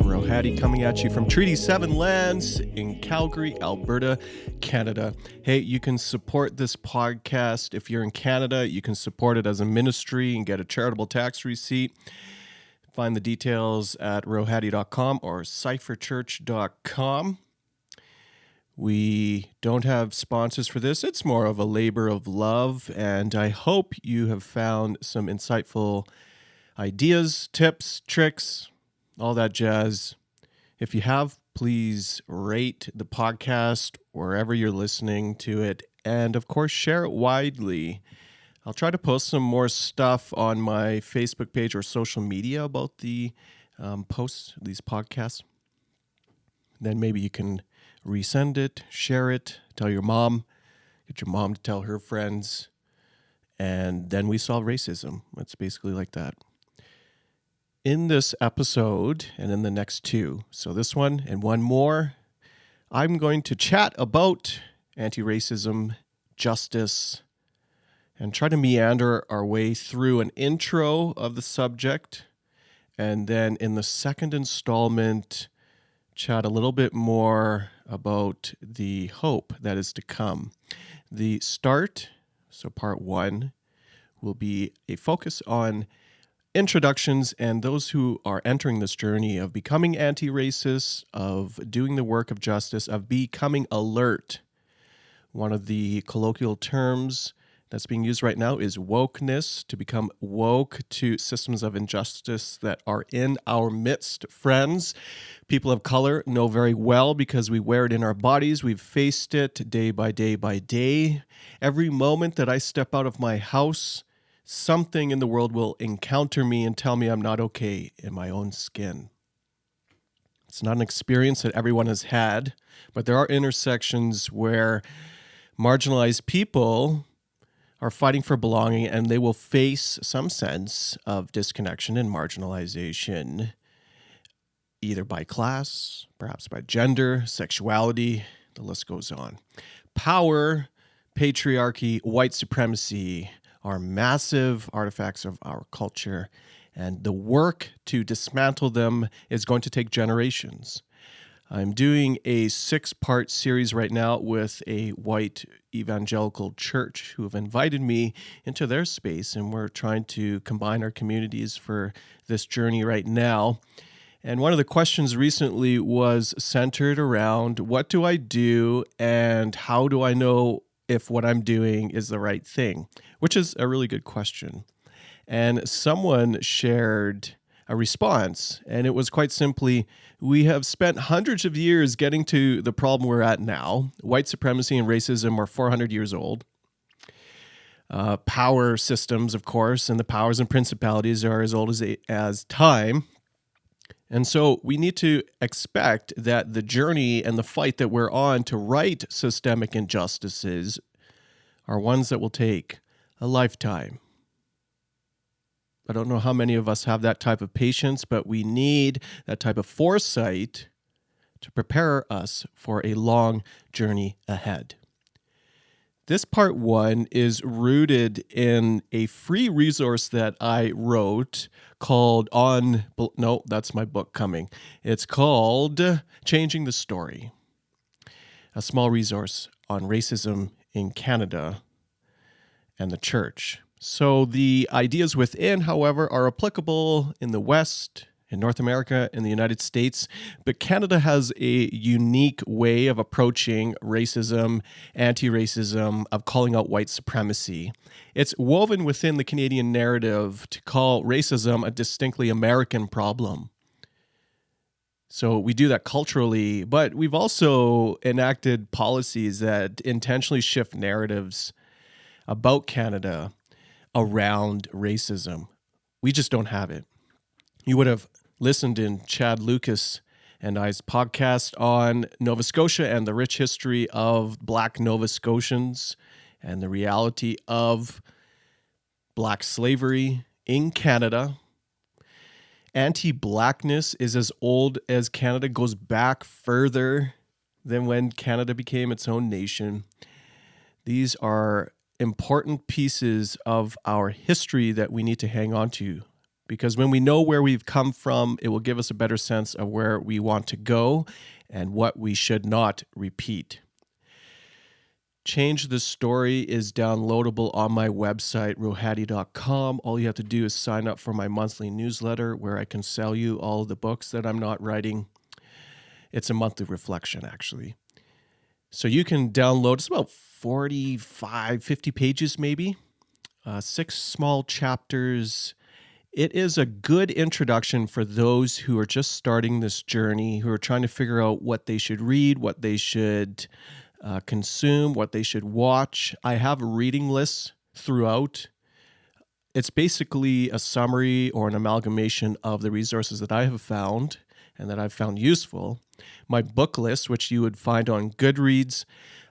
Rohadi coming at you from Treaty 7 lands in Calgary, Alberta, Canada. Hey, you can support this podcast. If you're in Canada, you can support it as a ministry and get a charitable tax receipt. Find the details at rohadi.com or cypherchurch.com. We don't have sponsors for this. It's more of a labor of love, and I hope you have found some insightful ideas, tips, tricks, all that jazz. If you have, please rate the podcast wherever you're listening to it, and of course, share it widely. I'll try to post some more stuff on my Facebook page or social media about the posts, these podcasts. Then maybe you can resend it, share it, tell your mom, get your mom to tell her friends, and then we solve racism. It's basically like that. In this episode and in the next two, so this one and one more, I'm going to chat about anti-racism, justice, and try to meander our way through an intro of the subject. And then in the second installment, chat a little bit more about the hope that is to come. The start, so part one, will be a focus on introductions and those who are entering this journey of becoming anti-racist, of doing the work of justice, of becoming alert. One of the colloquial terms that's being used right now is wokeness, to become woke to systems of injustice that are in our midst. Friends, people of color know very well because we wear it in our bodies. We've faced it day by day by day. Every moment that I step out of my house, something in the world will encounter me and tell me I'm not okay in my own skin. It's not an experience that everyone has had, but there are intersections where marginalized people are fighting for belonging, and they will face some sense of disconnection and marginalization, either by class, perhaps by gender, sexuality, the list goes on. Power, patriarchy, white supremacy are massive artifacts of our culture, and the work to dismantle them is going to take generations. I'm doing a 6-part series right now with a white evangelical church who have invited me into their space, and we're trying to combine our communities for this journey right now. And one of the questions recently was centered around, what do I do and how do I know if what I'm doing is the right thing? Which is a really good question. And someone shared a response, and it was quite simply, we have spent hundreds of years getting to the problem we're at now. White supremacy and racism are 400 years old. Power systems, of course, and the powers and principalities are as old as time. And so we need to expect that the journey and the fight that we're on to right systemic injustices are ones that will take a lifetime. I don't know how many of us have that type of patience, but we need that type of foresight to prepare us for a long journey ahead. This part one is rooted in a free resource that I wrote called that's my book coming. It's called Changing the Story, a small resource on racism in Canada and the church. So the ideas within, however, are applicable in the West, in North America, in the United States, but Canada has a unique way of approaching racism, anti-racism, of calling out white supremacy. It's woven within the Canadian narrative to call racism a distinctly American problem. So we do that culturally, but we've also enacted policies that intentionally shift narratives about Canada around racism. We just don't have it. You would have listened in Chad Lucas and I's podcast on Nova Scotia and the rich history of Black Nova Scotians and the reality of Black slavery in Canada. Anti-Blackness is as old as Canada, goes back further than when Canada became its own nation. These are important pieces of our history that we need to hang on to because when we know where we've come from, it will give us a better sense of where we want to go and what we should not repeat. Change the Story is downloadable on my website, rohadi.com. All you have to do is sign up for my monthly newsletter where I can sell you all of the books that I'm not writing. It's a monthly reflection, actually. So you can download, it's about 45, 50 pages maybe, 6 small chapters. It is a good introduction for those who are just starting this journey, who are trying to figure out what they should read, what they should consume, what they should watch. I have reading lists throughout. It's basically a summary or an amalgamation of the resources that I have found and that I've found useful. My book list, which you would find on Goodreads,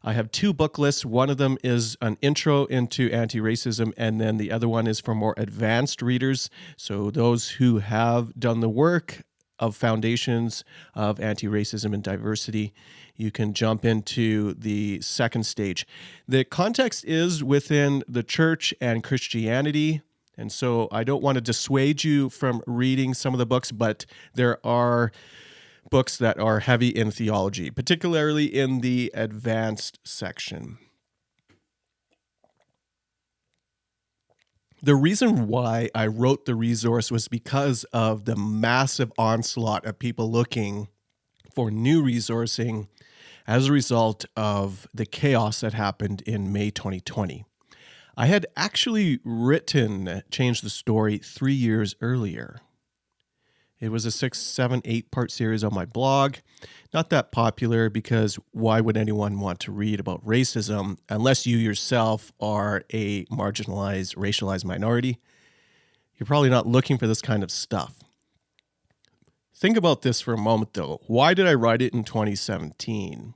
I have 2 book lists. One of them is an intro into anti-racism, and then the other one is for more advanced readers. So those who have done the work of foundations of anti-racism and diversity, you can jump into the second stage. The context is within the church and Christianity, and so I don't want to dissuade you from reading some of the books, but there are books that are heavy in theology, particularly in the advanced section. The reason why I wrote the resource was because of the massive onslaught of people looking for new resourcing as a result of the chaos that happened in May 2020. I had actually written Change the Story 3 years earlier. It was a 6, 7, 8-part series on my blog. Not that popular because why would anyone want to read about racism unless you yourself are a marginalized, racialized minority? You're probably not looking for this kind of stuff. Think about this for a moment, though. Why did I write it in 2017?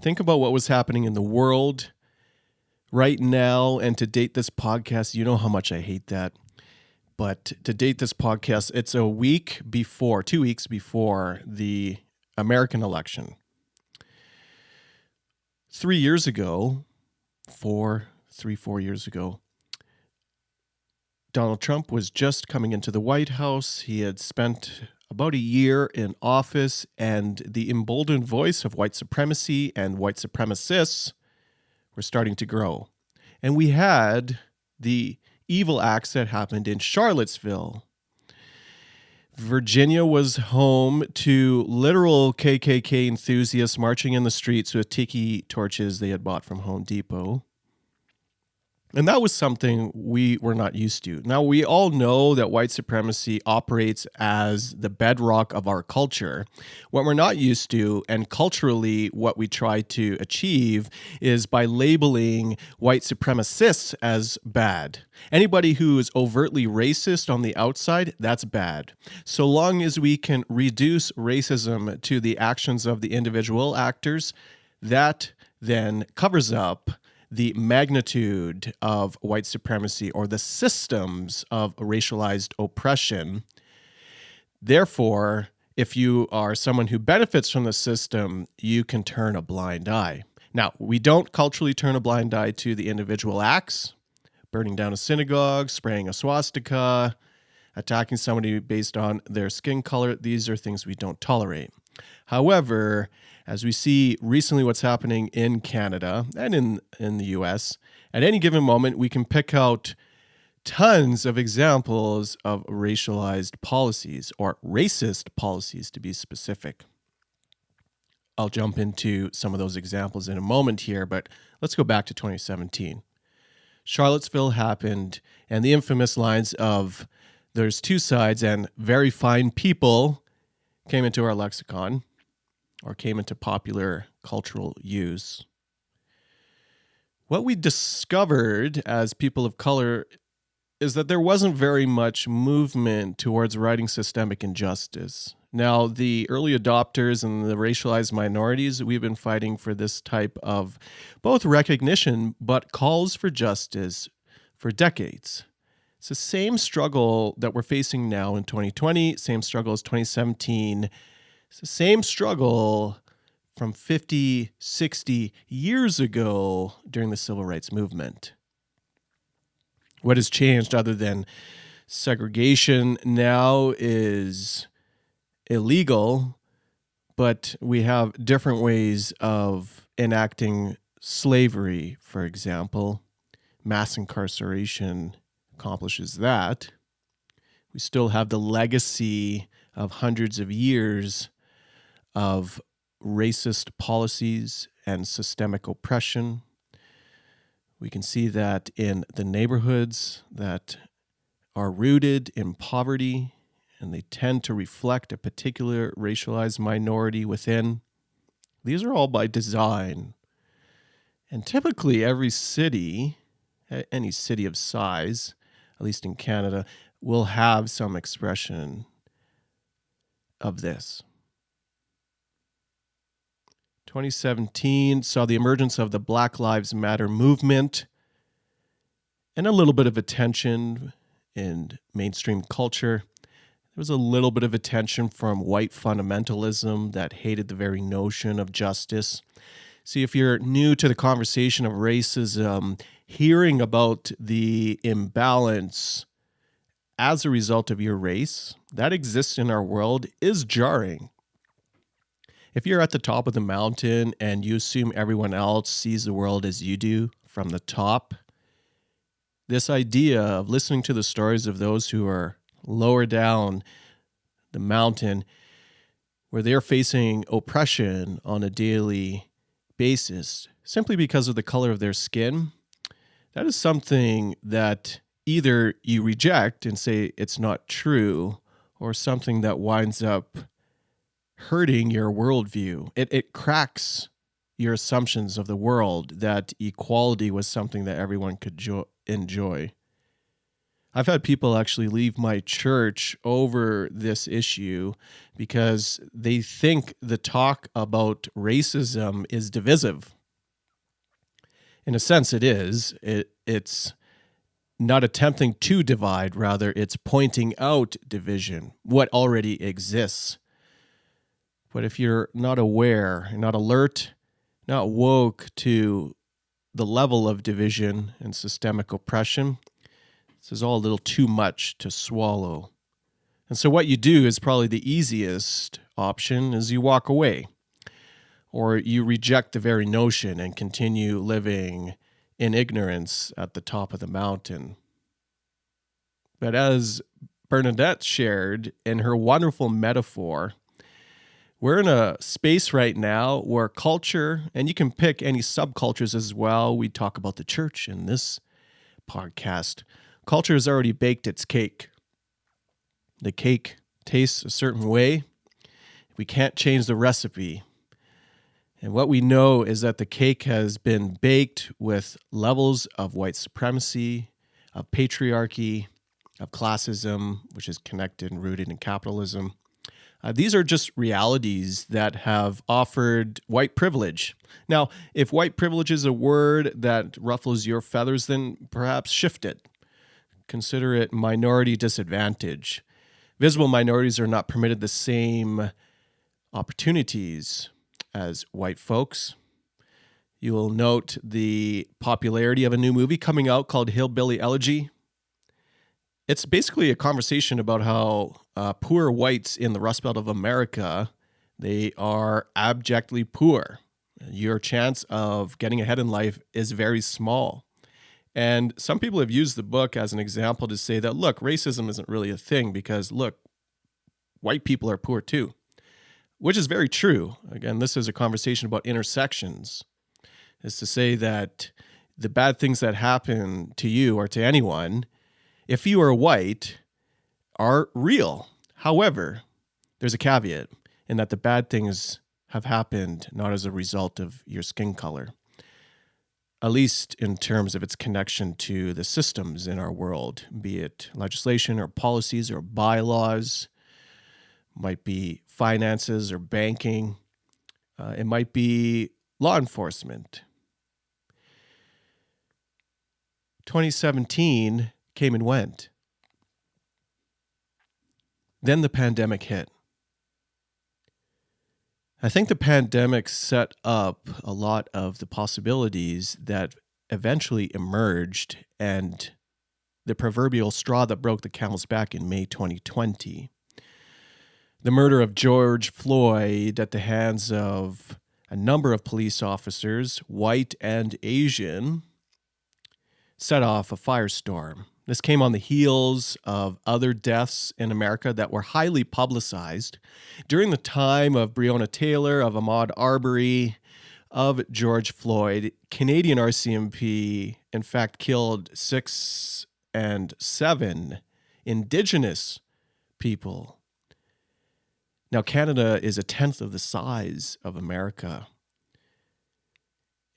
Think about what was happening in the world right now, and to date this podcast, you know how much I hate that. But to date this podcast, it's 2 weeks before the American election. 4 years ago, Donald Trump was just coming into the White House. He had spent about a year in office, and the emboldened voice of white supremacy and white supremacists were starting to grow. And we had the evil acts that happened in Charlottesville. Virginia was home to literal KKK enthusiasts marching in the streets with tiki torches they had bought from Home Depot. And that was something we were not used to. Now, we all know that white supremacy operates as the bedrock of our culture. What we're not used to, and culturally what we try to achieve, is by labeling white supremacists as bad. Anybody who is overtly racist on the outside, that's bad. So long as we can reduce racism to the actions of the individual actors, that then covers up the magnitude of white supremacy or the systems of racialized oppression. Therefore, if you are someone who benefits from the system, you can turn a blind eye. Now, we don't culturally turn a blind eye to the individual acts, burning down a synagogue, spraying a swastika, attacking somebody based on their skin color. These are things we don't tolerate. However, as we see recently what's happening in Canada and in the US, at any given moment, we can pick out tons of examples of racialized policies, or racist policies to be specific. I'll jump into some of those examples in a moment here, but let's go back to 2017. Charlottesville happened, and the infamous lines of "there's 2 sides" and "very fine people" came into our lexicon, or came into popular cultural use. What we discovered as people of color is that there wasn't very much movement towards righting systemic injustice. Now, the early adopters and the racialized minorities, we've been fighting for this type of both recognition but calls for justice for decades. It's the same struggle that we're facing now in 2020, same struggle as 2017. It's the same struggle from 50, 60 years ago during the civil rights movement. What has changed other than Segregation now is illegal, but we have different ways of enacting slavery, for example. Mass incarceration accomplishes that. We still have the legacy of hundreds of years of racist policies and systemic oppression. We can see that in the neighborhoods that are rooted in poverty, and they tend to reflect a particular racialized minority within. These are all by design. And typically every city, any city of size, at least in Canada, will have some expression of this. 2017 saw the emergence of the Black Lives Matter movement and a little bit of attention in mainstream culture. There was a little bit of attention from white fundamentalism that hated the very notion of justice. See, if you're new to the conversation of racism, hearing about the imbalance as a result of your race that exists in our world is jarring. If you're at the top of the mountain and you assume everyone else sees the world as you do from the top, this idea of listening to the stories of those who are lower down the mountain, where they're facing oppression on a daily basis simply because of the color of their skin, that is something that either you reject and say it's not true, or something that winds up hurting your worldview. It cracks your assumptions of the world that equality was something that everyone could enjoy. I've had people actually leave my church over this issue because they think the talk about racism is divisive. In a sense, it is. It's not attempting to divide, rather, it's pointing out division, what already exists. But if you're not aware, not alert, not woke to the level of division and systemic oppression, this is all a little too much to swallow. And so what you do is probably the easiest option is you walk away, or you reject the very notion and continue living in ignorance at the top of the mountain. But as Bernadette shared in her wonderful metaphor, we're in a space right now where culture, and you can pick any subcultures as well. We talk about the church in this podcast. Culture has already baked its cake. The cake tastes a certain way. We can't change the recipe. And what we know is that the cake has been baked with levels of white supremacy, of patriarchy, of classism, which is connected and rooted in capitalism. These are just realities that have offered white privilege. Now, if white privilege is a word that ruffles your feathers, then perhaps shift it. Consider it minority disadvantage. Visible minorities are not permitted the same opportunities as white folks. You will note the popularity of a new movie coming out called Hillbilly Elegy. It's basically a conversation about how poor whites in the Rust Belt of America, they are abjectly poor. Your chance of getting ahead in life is very small. And some people have used the book as an example to say that, look, racism isn't really a thing because, look, white people are poor too, which is very true. Again, this is a conversation about intersections. Is to say that the bad things that happen to you or to anyone, if you are white, are real. However, there's a caveat in that the bad things have happened not as a result of your skin color, at least in terms of its connection to the systems in our world, be it legislation or policies or bylaws, might be finances or banking, it might be law enforcement. 2017 came and went. Then the pandemic hit. I think the pandemic set up a lot of the possibilities that eventually emerged and the proverbial straw that broke the camel's back in May 2020. The murder of George Floyd at the hands of a number of police officers, white and Asian, set off a firestorm. This came on the heels of other deaths in America that were highly publicized during the time of Breonna Taylor, of Ahmaud Arbery, of George Floyd. Canadian RCMP, in fact, killed 6 and 7 Indigenous people. Now, Canada is a tenth of the size of America.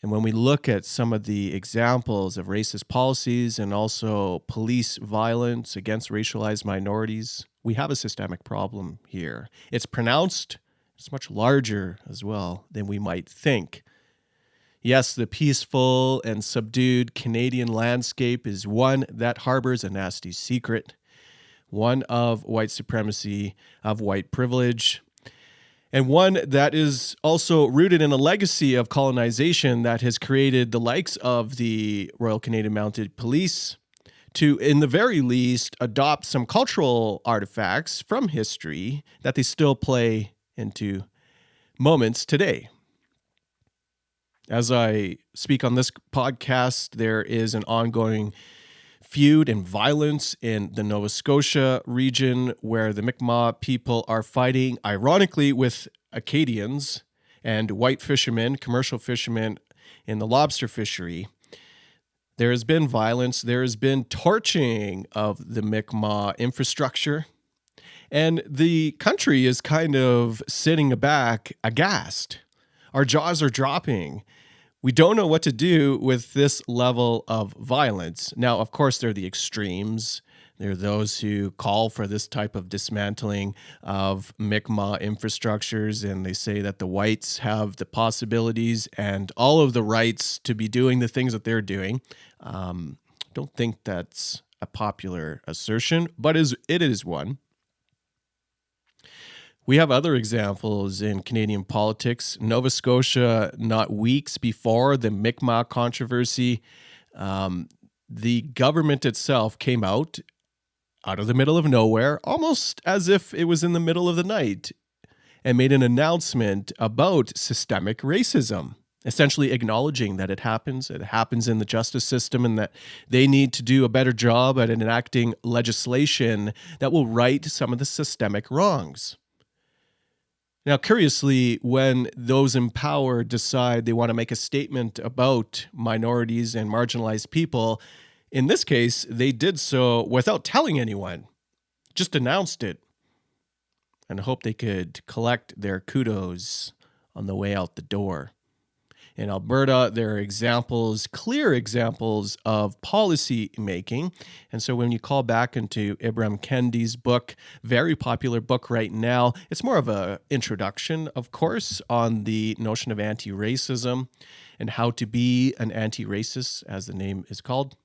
And when we look at some of the examples of racist policies and also police violence against racialized minorities, we have a systemic problem here. It's pronounced, it's much larger as well than we might think. Yes, the peaceful and subdued Canadian landscape is one that harbors a nasty secret, one of white supremacy, of white privilege, and one that is also rooted in a legacy of colonization that has created the likes of the Royal Canadian Mounted Police to, in the very least, adopt some cultural artifacts from history that they still play into moments today. As I speak on this podcast, there is an ongoing feud and violence in the Nova Scotia region where the Mi'kmaq people are fighting, ironically, with Acadians and white fishermen, commercial fishermen in the lobster fishery. There has been violence. There has been torching of the Mi'kmaq infrastructure. And the country is kind of sitting back aghast. Our jaws are dropping. We don't know what to do with this level of violence. Now, of course, there are the extremes. There are those who call for this type of dismantling of Mi'kmaq infrastructures, and they say that the whites have the possibilities and all of the rights to be doing the things that they're doing. Don't think that's a popular assertion, but it is one. We have other examples in Canadian politics. Nova Scotia, not weeks before the Mi'kmaq controversy, the government itself came out of the middle of nowhere, almost as if it was in the middle of the night, and made an announcement about systemic racism, essentially acknowledging that it happens in the justice system, and that they need to do a better job at enacting legislation that will right some of the systemic wrongs. Now, curiously, when those in power decide they want to make a statement about minorities and marginalized people, in this case, they did so without telling anyone, just announced it, and hope they could collect their kudos on the way out the door. In Alberta, there are examples, clear examples of policy making. And so when you call back into Ibram Kendi's book, very popular book right now, it's more of an introduction, of course, on the notion of anti-racism and how to be an anti-racist, as the name is called.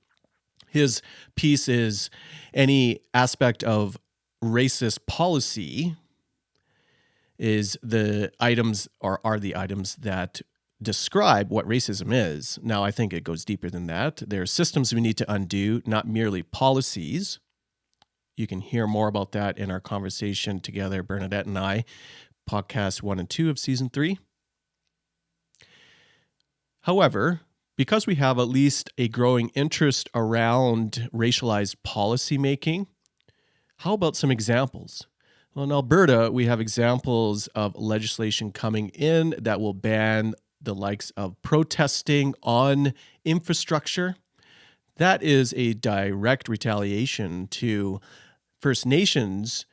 His piece is any aspect of racist policy is the items or are the items that describe what racism is. Now, I think it goes deeper than that. There are systems we need to undo, not merely policies. You can hear more about that in our conversation together, Bernadette and I, podcast 1 and 2 of season 3. However, because we have at least a growing interest around racialized policymaking, how about some examples? Well, in Alberta, we have examples of legislation coming in that will ban the likes of protesting on infrastructure. That is a direct retaliation to First Nations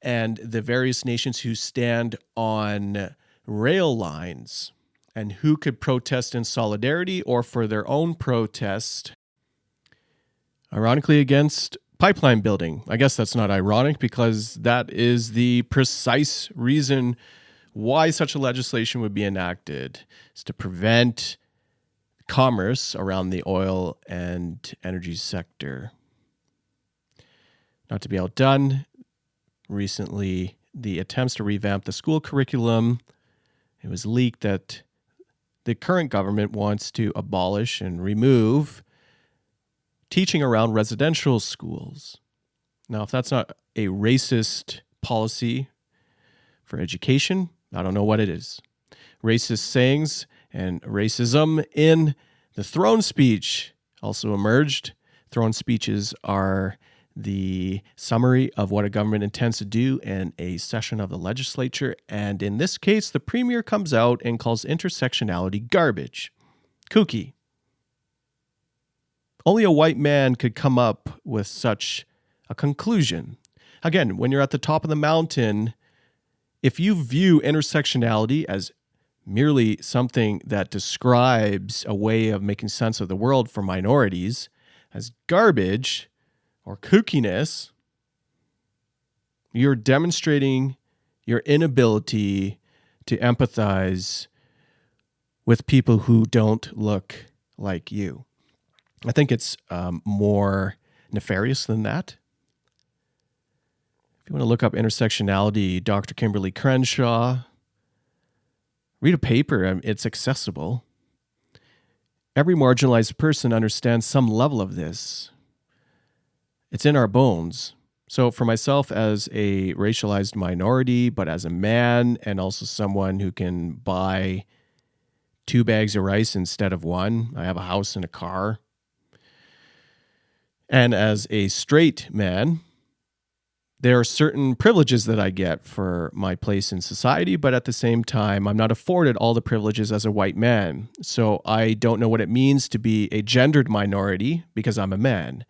and the various nations who stand on rail lines and who could protest in solidarity or for their own protest, ironically, against pipeline building. I guess that's not ironic because that is the precise reason why such a legislation would be enacted, is to prevent commerce around the oil and energy sector. Not to be outdone, recently the attempts to revamp the school curriculum, it was leaked that the current government wants to abolish and remove teaching around residential schools. Now, if that's not a racist policy for education, I don't know what it is. Racist sayings and racism in the throne speech also emerged. Throne speeches are the summary of what a government intends to do in a session of the legislature. And in this case, the premier comes out and calls intersectionality garbage. Kooky. Only a white man could come up with such a conclusion. Again, when you're at the top of the mountain, if you view intersectionality as merely something that describes a way of making sense of the world for minorities as garbage or kookiness, you're demonstrating your inability to empathize with people who don't look like you. I think it's more nefarious than that. If you want to look up intersectionality, Dr. Kimberly Crenshaw, read a paper. It's accessible. Every marginalized person understands some level of this. It's in our bones. So for myself as a racialized minority, but as a man and also someone who can buy 2 bags of rice instead of 1, I have a house and a car. And as a straight man, there are certain privileges that I get for my place in society, but at the same time, I'm not afforded all the privileges as a white man. So I don't know what it means to be a gendered minority because I'm a man.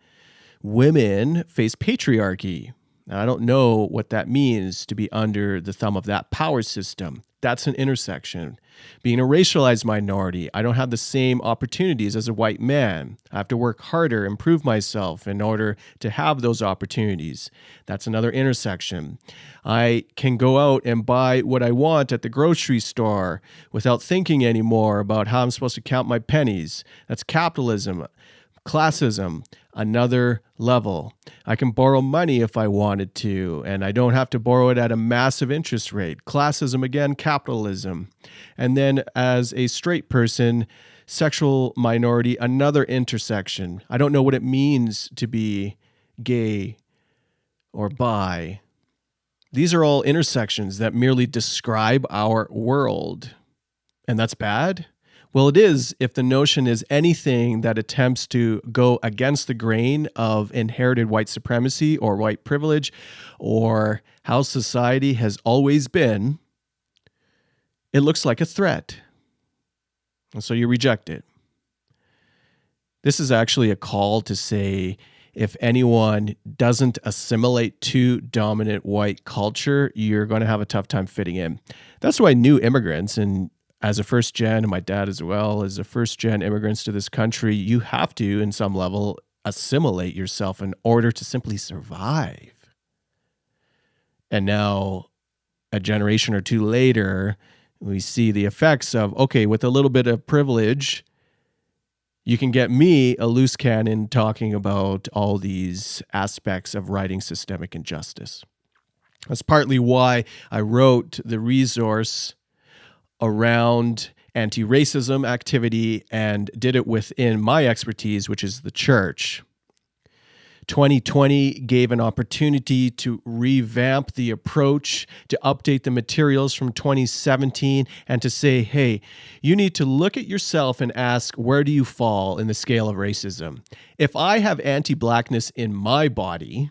Women face patriarchy. And I don't know what that means to be under the thumb of that power system. That's an intersection. Being a racialized minority, I don't have the same opportunities as a white man. I have to work harder, improve myself in order to have those opportunities. That's another intersection. I can go out and buy what I want at the grocery store without thinking anymore about how I'm supposed to count my pennies. That's capitalism. Classism, another level. I can borrow money if I wanted to, and I don't have to borrow it at a massive interest rate. Classism, again, capitalism. And then as a straight person, sexual minority, another intersection. I don't know what it means to be gay or bi. These are all intersections that merely describe our world. And that's bad? Well, it is if the notion is anything that attempts to go against the grain of inherited white supremacy or white privilege or how society has always been, it looks like a threat. And so you reject it. This is actually a call to say if anyone doesn't assimilate to dominant white culture, you're going to have a tough time fitting in. That's why new immigrants, and as a first gen, and my dad as well, as a first gen immigrants to this country, you have to, in some level, assimilate yourself in order to simply survive. And now, a generation or two later, we see the effects of, okay, with a little bit of privilege, you can get me, a loose cannon, talking about all these aspects of righting systemic injustice. That's partly why I wrote the resource around anti-racism activity and did it within my expertise, which is the church. 2020 gave an opportunity to revamp the approach, to update the materials from 2017, and to say, hey, you need to look at yourself and ask, where do you fall in the scale of racism? If I have anti-blackness in my body,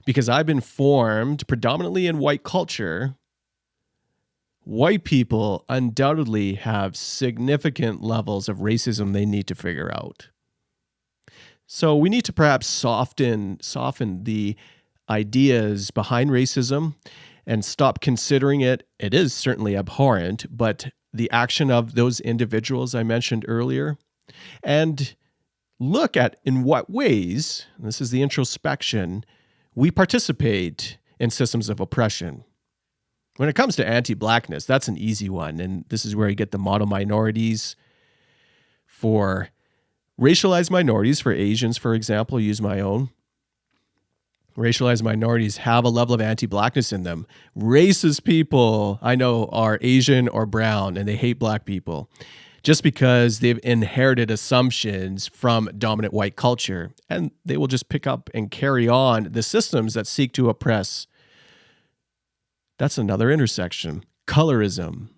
because I've been formed predominantly in white culture, white people undoubtedly have significant levels of racism they need to figure out. So we need to perhaps soften the ideas behind racism and stop considering it. It is certainly abhorrent, but the action of those individuals I mentioned earlier, and look at in what ways, and this is the introspection, we participate in systems of oppression. When it comes to anti-blackness, that's an easy one, and this is where you get the model minorities. For racialized minorities, for Asians, for example, use my own. Racialized minorities have a level of anti-blackness in them. Racist people, I know, are Asian or brown, and they hate black people. just because they've inherited assumptions from dominant white culture, and they will just pick up and carry on the systems that seek to oppress. That's another intersection. Colorism.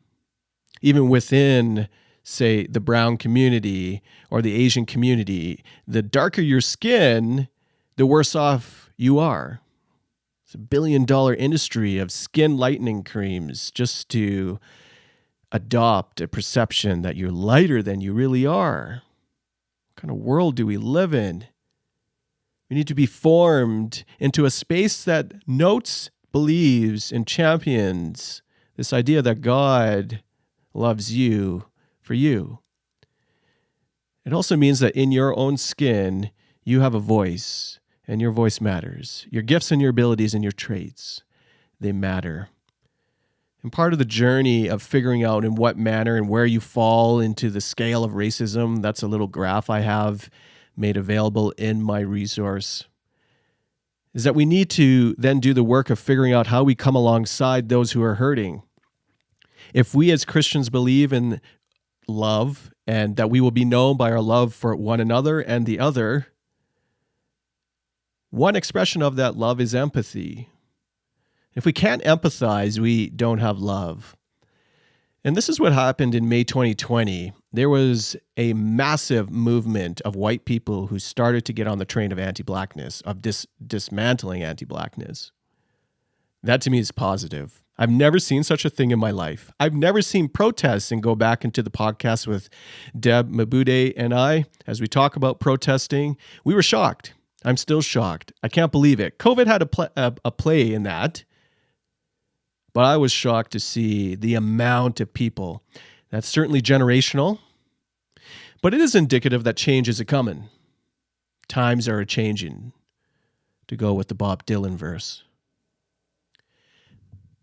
Even within, say, the brown community or the Asian community, the darker your skin, the worse off you are. It's $1 billion industry of skin lightening creams just to adopt a perception that you're lighter than you really are. What kind of world do we live in? We need to be formed into a space that notes, believes, and champions this idea that God loves you for you. It also means that in your own skin, you have a voice, and your voice matters. Your gifts and your abilities and your traits, they matter. And part of the journey of figuring out in what manner and where you fall into the scale of racism, that's a little graph I have made available in my resource, is that we need to then do the work of figuring out how we come alongside those who are hurting. If we as Christians believe in love and that we will be known by our love for one another and the other, one expression of that love is empathy. If we can't empathize, we don't have love. And this is what happened in May 2020. There was a massive movement of white people who started to get on the train of anti-blackness, of dismantling anti-blackness. That to me is positive. I've never seen such a thing in my life. I've never seen protests, and go back into the podcast with Deb Mabude and I, as we talk about protesting, we were shocked. I'm still shocked. I can't believe it. COVID had a play in that. But I was shocked to see the amount of people. That's certainly generational, but it is indicative that change is a-coming. Times are a-changing, to go with the Bob Dylan verse.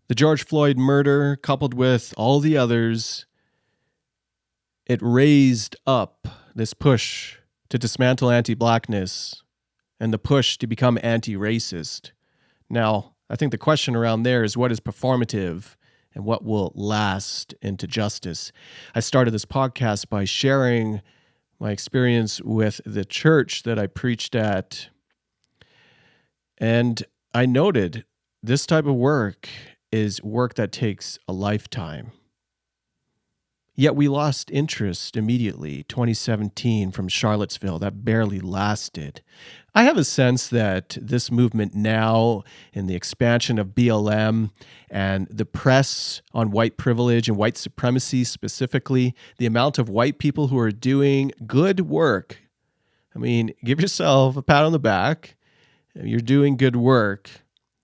The George Floyd murder, coupled with all the others, it raised up this push to dismantle anti-blackness and the push to become anti-racist. Now, I think the question around there is what is performative and what will last into justice. I started this podcast by sharing my experience with the church that I preached at. And I noted this type of work is work that takes a lifetime. Yet we lost interest immediately, 2017 from Charlottesville. That barely lasted. I have a sense that this movement now, in the expansion of BLM and the press on white privilege and white supremacy specifically, the amount of white people who are doing good work. I mean, give yourself a pat on the back. You're doing good work.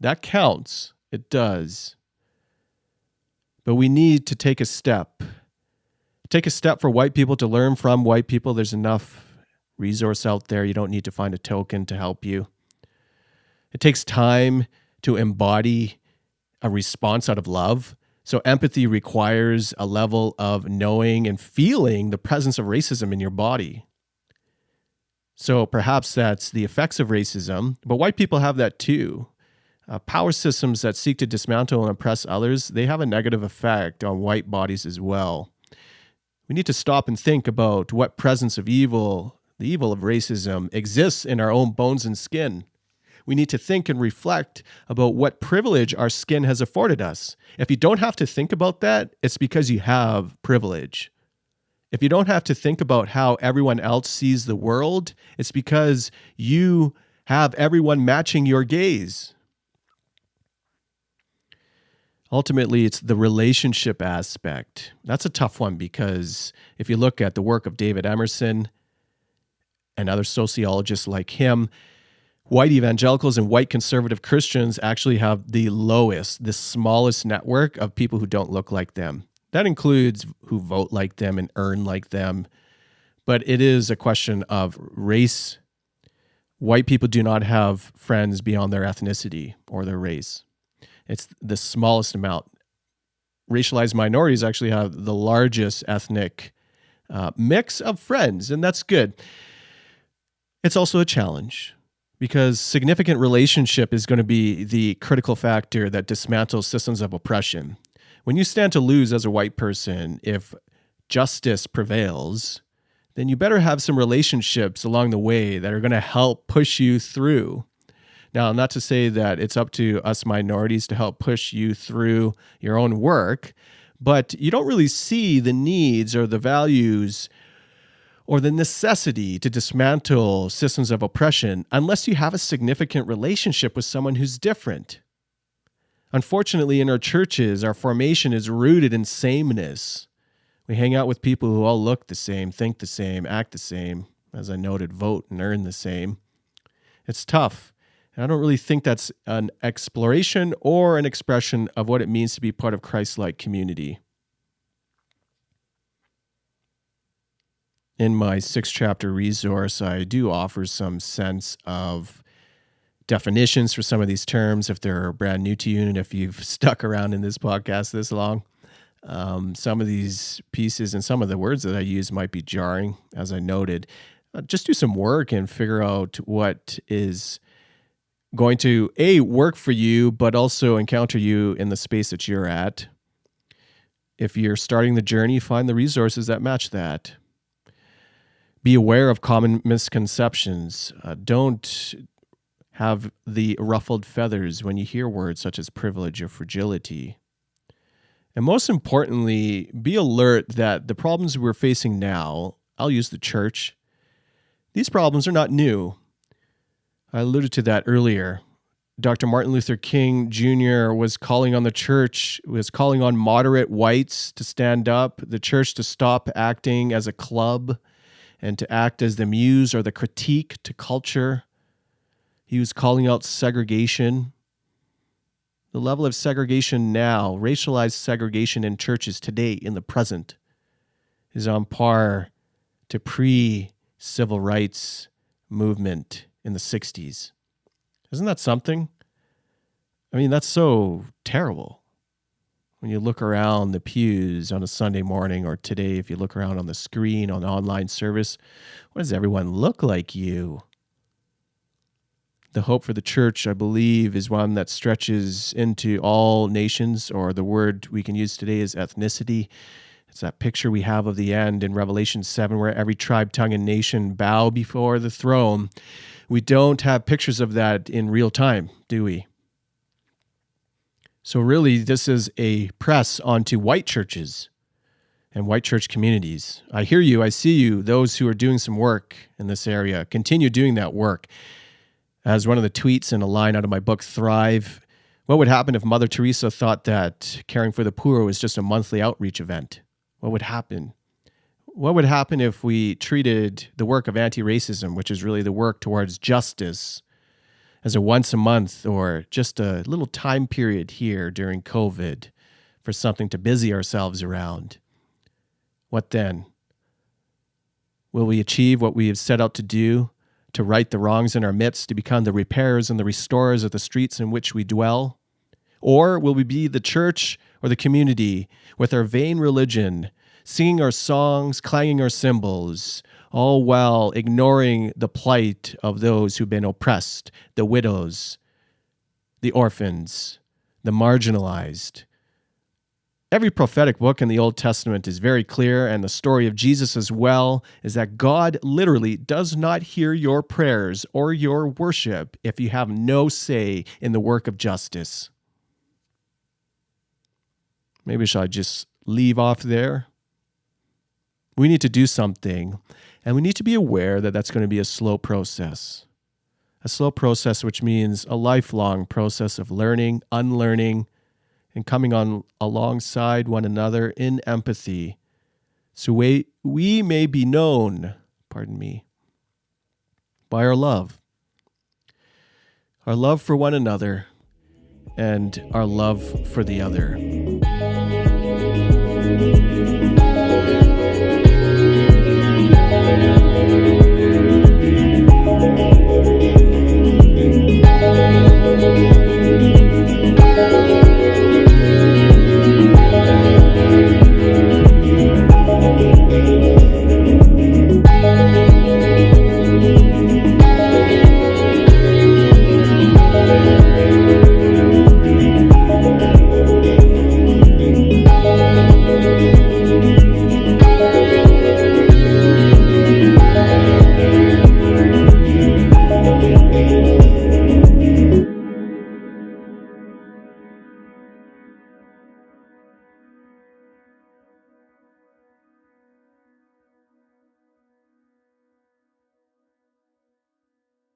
That counts. It does. But we need to take a step. Take a step for white people to learn from white people. There's enough resource out there. You don't need to find a token to help you. It takes time to embody a response out of love. So empathy requires a level of knowing and feeling the presence of racism in your body. So perhaps that's the effects of racism, but white people have that too. Power systems that seek to dismantle and oppress others, they have a negative effect on white bodies as well. We need to stop and think about what presence of evil, the evil of racism, exists in our own bones and skin. We need to think and reflect about what privilege our skin has afforded us. If you don't have to think about that, it's because you have privilege. If you don't have to think about how everyone else sees the world, it's because you have everyone matching your gaze. Ultimately, it's the relationship aspect. That's a tough one because if you look at the work of David Emerson and other sociologists like him, white evangelicals and white conservative Christians actually have the lowest, the smallest network of people who don't look like them. That includes who vote like them and earn like them. But it is a question of race. White people do not have friends beyond their ethnicity or their race. It's the smallest amount. Racialized minorities actually have the largest ethnic mix of friends, and that's good. It's also a challenge because significant relationship is going to be the critical factor that dismantles systems of oppression. When you stand to lose as a white person, if justice prevails, then you better have some relationships along the way that are going to help push you through. Now, not to say that it's up to us minorities to help push you through your own work, but you don't really see the needs or the values or the necessity to dismantle systems of oppression unless you have a significant relationship with someone who's different. Unfortunately, in our churches, our formation is rooted in sameness. We hang out with people who all look the same, think the same, act the same, as I noted, vote and earn the same. It's tough. And I don't really think that's an exploration or an expression of what it means to be part of Christ-like community. In my 6-chapter resource, I do offer some sense of definitions for some of these terms if they're brand new to you and if you've stuck around in this podcast this long. Some of these pieces and some of the words that I use might be jarring, as I noted. Just do some work and figure out what is going to, A, work for you, but also encounter you in the space that you're at. If you're starting the journey, find the resources that match that. Be aware of common misconceptions. Don't have the ruffled feathers when you hear words such as privilege or fragility. And most importantly, be alert that the problems we're facing now, I'll use the church, these problems are not new. I alluded to that earlier. Dr. Martin Luther King Jr. was calling on the church, was calling on moderate whites to stand up, the church to stop acting as a club, and to act as the muse or the critique to culture. He was calling out segregation. The level of segregation now, racialized segregation in churches today, in the present, is on par to pre-civil rights movement in the 60s. Isn't that something? I mean, that's so terrible. When you look around the pews on a Sunday morning, or today, if you look around on the screen on online service, what does everyone look like you? The hope for the church, I believe, is one that stretches into all nations, or the word we can use today is ethnicity. It's that picture we have of the end in Revelation 7, where every tribe, tongue, and nation bow before the throne. We don't have pictures of that in real time, do we? So really, this is a press onto white churches and white church communities. I hear you, I see you, those who are doing some work in this area. Continue doing that work. As one of the tweets in a line out of my book, Thrive, what would happen if Mother Teresa thought that caring for the poor was just a monthly outreach event? What would happen? What would happen if we treated the work of anti-racism, which is really the work towards justice, as a once a month or just a little time period here during COVID for something to busy ourselves around? What then? Will we achieve what we have set out to do, to right the wrongs in our midst, to become the repairers and the restorers of the streets in which we dwell? Or will we be the church or the community with our vain religion, singing our songs, clanging our cymbals, all while ignoring the plight of those who've been oppressed, the widows, the orphans, the marginalized? Every prophetic book in the Old Testament is very clear, and the story of Jesus as well, is that God literally does not hear your prayers or your worship if you have no say in the work of justice. Maybe should I just leave off there? We need to do something, and we need to be aware that that's going to be a slow process. A slow process, which means a lifelong process of learning, unlearning, and coming on alongside one another in empathy, so we may be known, by our love for one another and our love for the other.